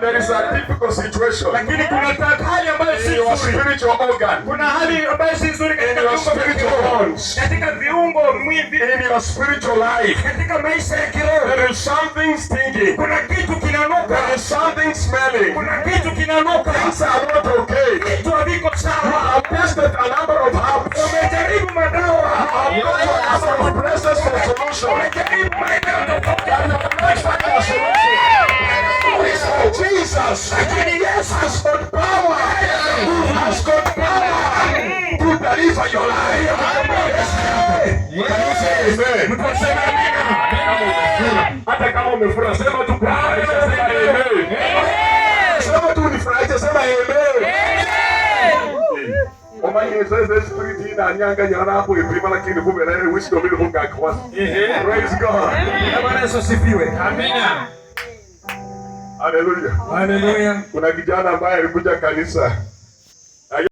But there is a difficult situation. Lakini kuna hali ambayo si nzuri. Spiritual organ. Kuna hali ambayo si nzuri katika viungo mwili. In your spiritual life. Katika maisha ya kiroho. There is something stinking. Kuna kitu kinanuka. There is something smelling. Kuna kitu kinanuka. Things are not okay. Vitu haviko sawa. You have tested a number of herbs. Umejaribu madawa. You have got a number of places for solution. Umejaribu maeneo tofauti. Jesus, yes, has got power. Has got power to deliver your life. Can you say amen? Hata kama umefura sema tu kwa amen. Sema tu nifurahishe, sema amen. Omanyeseze spirit ina nyanga nyana hapo ipima lakini kumbe wisdom ile funga kwa. Praise God. Bwana Yesu asifiwe. Amina. Hallelujah. Hallelujah. Kuna kijana ambaye alikuja kanisa